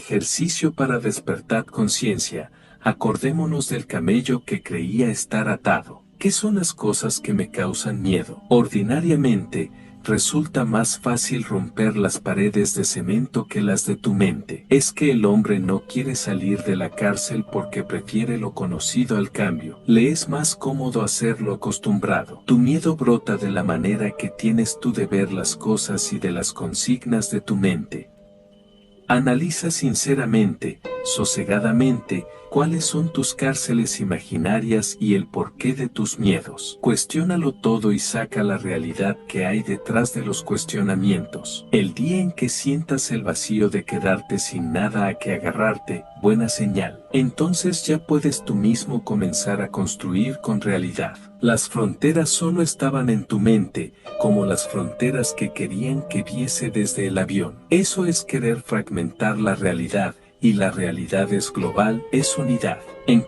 Ejercicio para despertar conciencia. Acordémonos del camello que creía estar atado. ¿Qué son las cosas que me causan miedo? Ordinariamente, resulta más fácil romper las paredes de cemento que las de tu mente. Es que el hombre no quiere salir de la cárcel porque prefiere lo conocido al cambio. Le es más cómodo hacer lo acostumbrado. Tu miedo brota de la manera que tienes tú de ver las cosas y de las consignas de tu mente. Analiza sinceramente, sosegadamente, cuáles son tus cárceles imaginarias y el porqué de tus miedos. Cuestiónalo todo y saca la realidad que hay detrás de los cuestionamientos. El día en que sientas el vacío de quedarte sin nada a que agarrarte, buena señal. Entonces ya puedes tú mismo comenzar a construir con realidad. Las fronteras solo estaban en tu mente, como las fronteras que querían que viese desde el avión. Eso es querer fragmentar la realidad, y la realidad es global, es unidad. En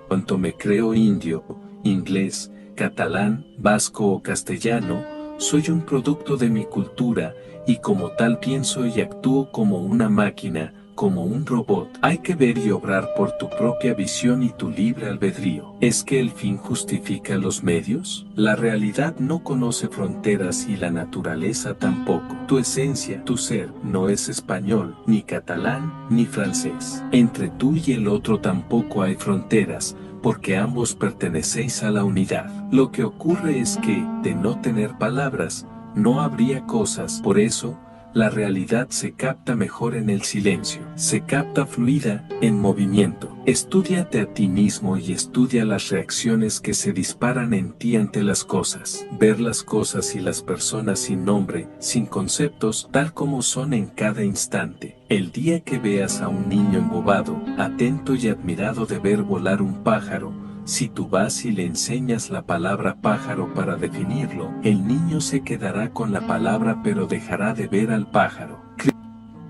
cuanto me creo indio, inglés, catalán, vasco o castellano, soy un producto de mi cultura, y como tal pienso y actúo como una máquina, como un robot. Hay que ver y obrar por tu propia visión y tu libre albedrío. ¿Es que el fin justifica los medios? La realidad no conoce fronteras y la naturaleza tampoco. Tu esencia, tu ser, no es español, ni catalán, ni francés. Entre tú y el otro tampoco hay fronteras, porque ambos pertenecéis a la unidad. Lo que ocurre es que, de no tener palabras, no habría cosas. Por eso, la realidad se capta mejor en el silencio, se capta fluida, en movimiento. Estúdiate a ti mismo y estudia las reacciones que se disparan en ti ante las cosas. Ver las cosas y las personas sin nombre, sin conceptos, tal como son en cada instante. El día que veas a un niño embobado, atento y admirado de ver volar un pájaro, si tú vas y le enseñas la palabra pájaro para definirlo, el niño se quedará con la palabra pero dejará de ver al pájaro.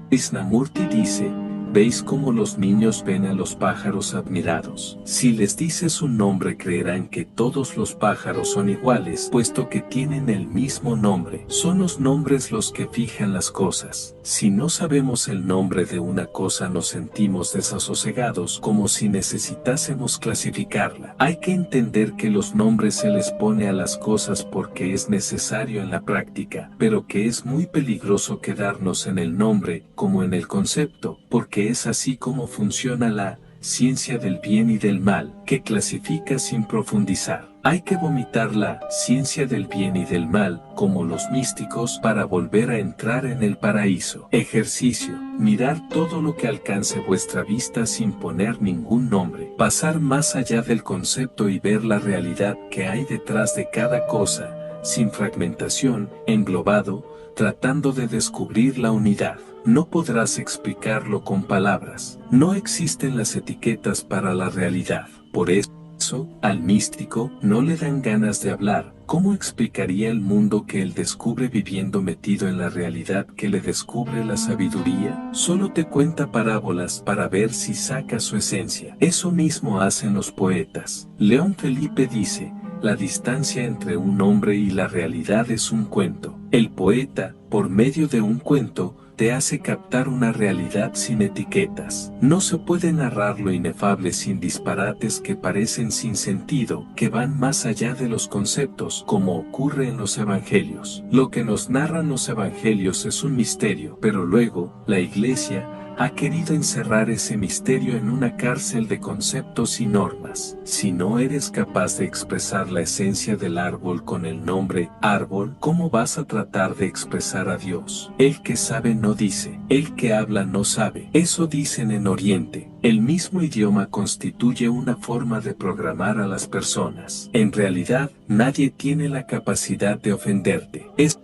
Krishnamurti dice, ¿veis cómo los niños ven a los pájaros admirados? Si les dices un nombre creerán que todos los pájaros son iguales, puesto que tienen el mismo nombre. Son los nombres los que fijan las cosas. Si no sabemos el nombre de una cosa nos sentimos desasosegados como si necesitásemos clasificarla. Hay que entender que los nombres se les pone a las cosas porque es necesario en la práctica, pero que es muy peligroso quedarnos en el nombre como en el concepto, porque es así como funciona la ciencia del bien y del mal, que clasifica sin profundizar. Hay que vomitar la ciencia del bien y del mal, como los místicos, para volver a entrar en el paraíso. Ejercicio: mirar todo lo que alcance vuestra vista sin poner ningún nombre. Pasar más allá del concepto y ver la realidad que hay detrás de cada cosa, sin fragmentación, englobado, tratando de descubrir la unidad. No podrás explicarlo con palabras. No existen las etiquetas para la realidad. Por eso, al místico no le dan ganas de hablar. ¿Cómo explicaría el mundo que él descubre viviendo metido en la realidad que le descubre la sabiduría? Solo te cuenta parábolas para ver si saca su esencia. Eso mismo hacen los poetas. León Felipe dice, la distancia entre un hombre y la realidad es un cuento. El poeta, por medio de un cuento, te hace captar una realidad sin etiquetas. No se puede narrar lo inefable sin disparates que parecen sin sentido, que van más allá de los conceptos, como ocurre en los evangelios. Lo que nos narran los evangelios es un misterio, pero luego, la Iglesia ha querido encerrar ese misterio en una cárcel de conceptos y normas. Si no eres capaz de expresar la esencia del árbol con el nombre árbol, ¿cómo vas a tratar de expresar a Dios? El que sabe no dice, el que habla no sabe. Eso dicen en Oriente. El mismo idioma constituye una forma de programar a las personas. En realidad, nadie tiene la capacidad de ofenderte. Es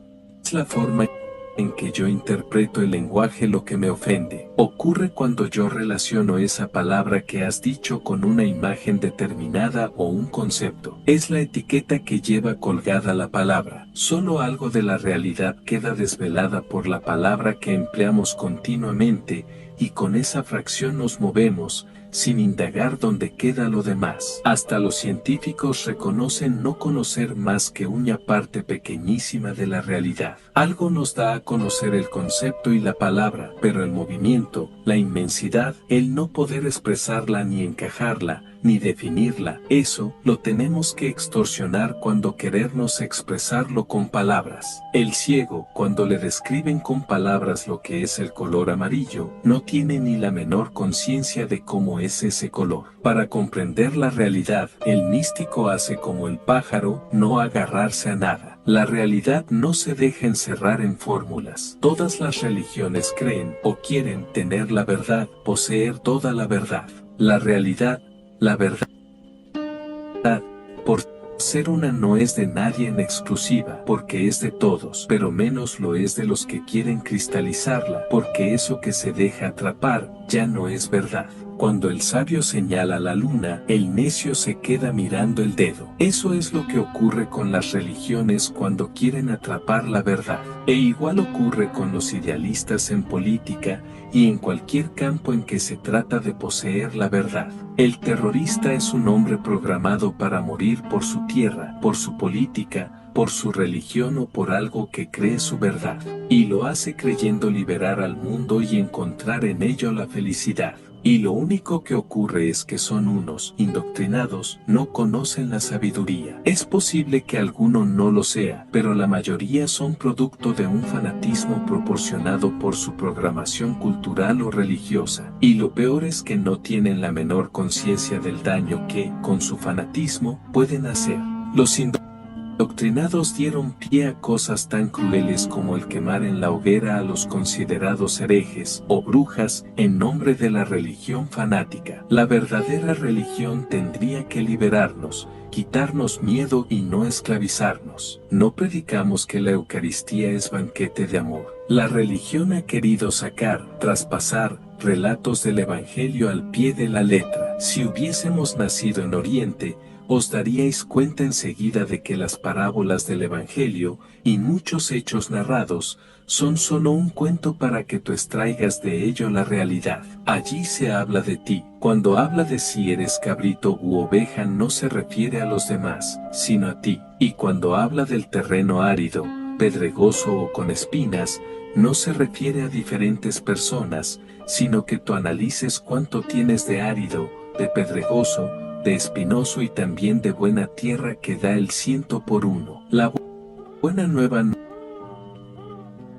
la forma en que yo interpreto el lenguaje lo que me ofende. Ocurre cuando yo relaciono esa palabra que has dicho con una imagen determinada o un concepto. Es la etiqueta que lleva colgada la palabra. Solo algo de la realidad queda desvelada por la palabra que empleamos continuamente, y con esa fracción nos movemos, sin indagar dónde queda lo demás. Hasta los científicos reconocen no conocer más que una parte pequeñísima de la realidad. Algo nos da a conocer el concepto y la palabra, pero el movimiento, la inmensidad, el no poder expresarla ni encajarla, ni definirla, eso lo tenemos que extorsionar cuando querernos expresarlo con palabras. El ciego, cuando le describen con palabras lo que es el color amarillo, no tiene ni la menor conciencia de cómo es ese color. Para comprender la realidad, el místico hace como el pájaro, no agarrarse a nada. La realidad no se deja encerrar en fórmulas. Todas las religiones creen o quieren tener la verdad, poseer toda la verdad. La verdad, por ser una no es de nadie en exclusiva, porque es de todos, pero menos lo es de los que quieren cristalizarla, porque eso que se deja atrapar, ya no es verdad. Cuando el sabio señala la luna, el necio se queda mirando el dedo. Eso es lo que ocurre con las religiones cuando quieren atrapar la verdad. E igual ocurre con los idealistas en política y en cualquier campo en que se trata de poseer la verdad. El terrorista es un hombre programado para morir por su tierra, por su política, por su religión o por algo que cree su verdad. Y lo hace creyendo liberar al mundo y encontrar en ello la felicidad. Y lo único que ocurre es que son unos indoctrinados, no conocen la sabiduría. Es posible que alguno no lo sea, pero la mayoría son producto de un fanatismo proporcionado por su programación cultural o religiosa. Y lo peor es que no tienen la menor conciencia del daño que, con su fanatismo, pueden hacer. Los indoctrinados dieron pie a cosas tan crueles como el quemar en la hoguera a los considerados herejes o brujas en nombre de la religión fanática. La verdadera religión tendría que liberarnos, quitarnos miedo y no esclavizarnos. No predicamos que la Eucaristía es banquete de amor. La religión ha querido sacar, traspasar, relatos del Evangelio al pie de la letra. Si hubiésemos nacido en Oriente, os daríais cuenta enseguida de que las parábolas del Evangelio y muchos hechos narrados son solo un cuento para que tú extraigas de ello la realidad. Allí se habla de ti. Cuando habla de si eres cabrito u oveja no se refiere a los demás, sino a ti. Y cuando habla del terreno árido, pedregoso o con espinas, no se refiere a diferentes personas, sino que tú analices cuánto tienes de árido, de pedregoso, de espinoso y también de buena tierra que da el 100 por 1. La buena nueva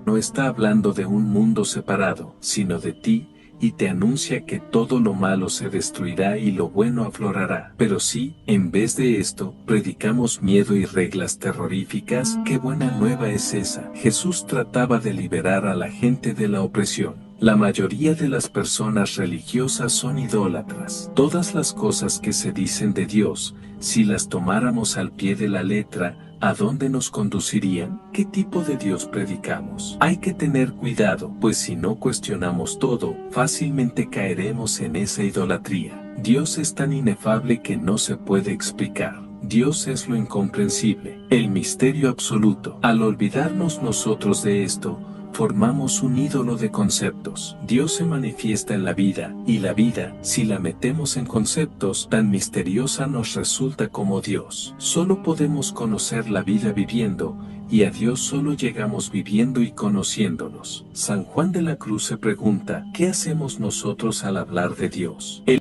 no está hablando de un mundo separado, sino de ti, y te anuncia que todo lo malo se destruirá y lo bueno aflorará. Pero si, en vez de esto, predicamos miedo y reglas terroríficas, ¿qué buena nueva es esa? Jesús trataba de liberar a la gente de la opresión. La mayoría de las personas religiosas son idólatras. Todas las cosas que se dicen de Dios, si las tomáramos al pie de la letra, ¿a dónde nos conducirían? ¿Qué tipo de Dios predicamos? Hay que tener cuidado, pues si no cuestionamos todo, fácilmente caeremos en esa idolatría. Dios es tan inefable que no se puede explicar. Dios es lo incomprensible, el misterio absoluto. Al olvidarnos nosotros de esto, formamos un ídolo de conceptos. Dios se manifiesta en la vida, y la vida, si la metemos en conceptos, tan misteriosa nos resulta como Dios. Solo podemos conocer la vida viviendo, y a Dios solo llegamos viviendo y conociéndonos. San Juan de la Cruz se pregunta, ¿qué hacemos nosotros al hablar de Dios? Él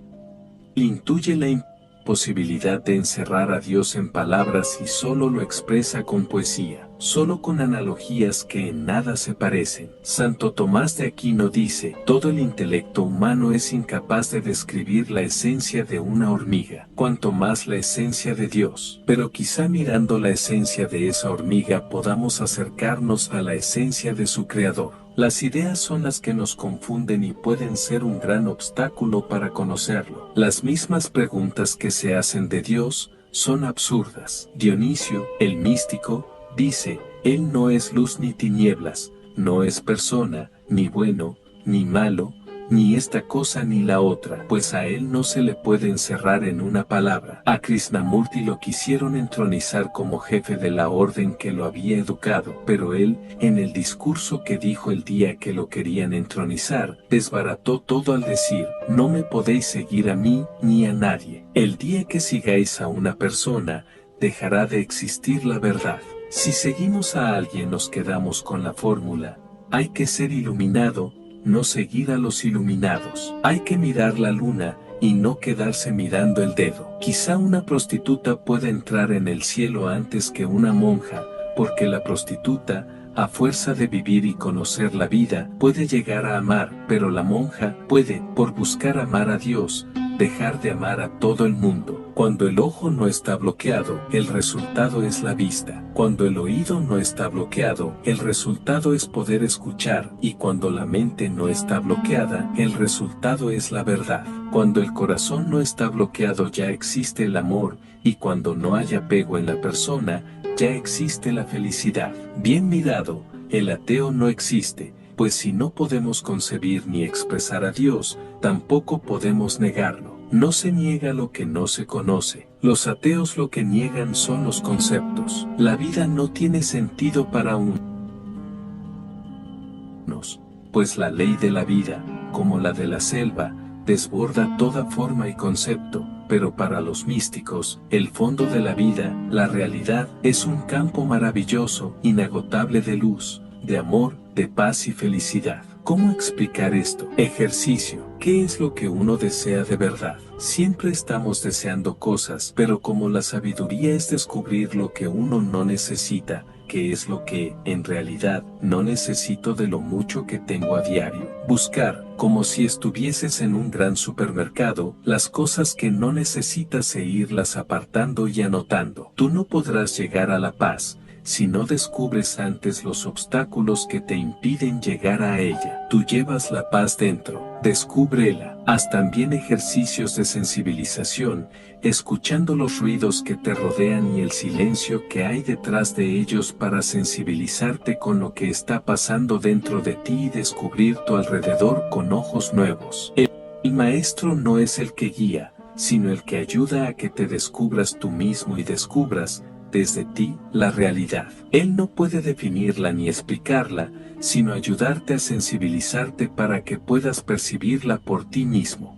intuye la imposibilidad de encerrar a Dios en palabras y solo lo expresa con poesía, solo con analogías que en nada se parecen. Santo Tomás de Aquino dice, todo el intelecto humano es incapaz de describir la esencia de una hormiga, cuanto más la esencia de Dios. Pero quizá mirando la esencia de esa hormiga podamos acercarnos a la esencia de su creador. Las ideas son las que nos confunden y pueden ser un gran obstáculo para conocerlo. Las mismas preguntas que se hacen de Dios son absurdas. Dionisio, el místico, dice, Él no es luz ni tinieblas, no es persona, ni bueno, ni malo, ni esta cosa ni la otra, pues a él no se le puede encerrar en una palabra. A Krishnamurti lo quisieron entronizar como jefe de la orden que lo había educado, pero él, en el discurso que dijo el día que lo querían entronizar, desbarató todo al decir: no me podéis seguir a mí ni a nadie. El día que sigáis a una persona, dejará de existir la verdad. Si seguimos a alguien nos quedamos con la fórmula: hay que ser iluminado, no seguir a los iluminados. Hay que mirar la luna y no quedarse mirando el dedo. Quizá una prostituta pueda entrar en el cielo antes que una monja, porque la prostituta, a fuerza de vivir y conocer la vida, puede llegar a amar, pero la monja puede, por buscar amar a Dios, dejar de amar a todo el mundo. Cuando el ojo no está bloqueado, el resultado es la vista. Cuando el oído no está bloqueado, el resultado es poder escuchar. Y cuando la mente no está bloqueada, el resultado es la verdad. Cuando el corazón no está bloqueado, ya existe el amor. Y cuando no hay apego en la persona, ya existe la felicidad. Bien mirado, el ateo no existe, pues si no podemos concebir ni expresar a Dios, tampoco podemos negarlo. No se niega lo que no se conoce. Los ateos lo que niegan son los conceptos. La vida no tiene sentido para unos, pues la ley de la vida, como la de la selva, desborda toda forma y concepto, pero para los místicos, el fondo de la vida, la realidad, es un campo maravilloso, inagotable de luz, de amor, de paz y felicidad. ¿Cómo explicar esto? Ejercicio. ¿Qué es lo que uno desea de verdad? Siempre estamos deseando cosas, pero como la sabiduría es descubrir lo que uno no necesita, que es lo que, en realidad, no necesito de lo mucho que tengo a diario. Buscar, como si estuvieses en un gran supermercado, las cosas que no necesitas e irlas apartando y anotando. Tú no podrás llegar a la paz si no descubres antes los obstáculos que te impiden llegar a ella. Tú llevas la paz dentro, descúbrela. Haz también ejercicios de sensibilización, escuchando los ruidos que te rodean y el silencio que hay detrás de ellos para sensibilizarte con lo que está pasando dentro de ti y descubrir tu alrededor con ojos nuevos. El maestro no es el que guía, sino el que ayuda a que te descubras tú mismo y descubras, desde ti, la realidad. Él no puede definirla ni explicarla, sino ayudarte a sensibilizarte para que puedas percibirla por ti mismo.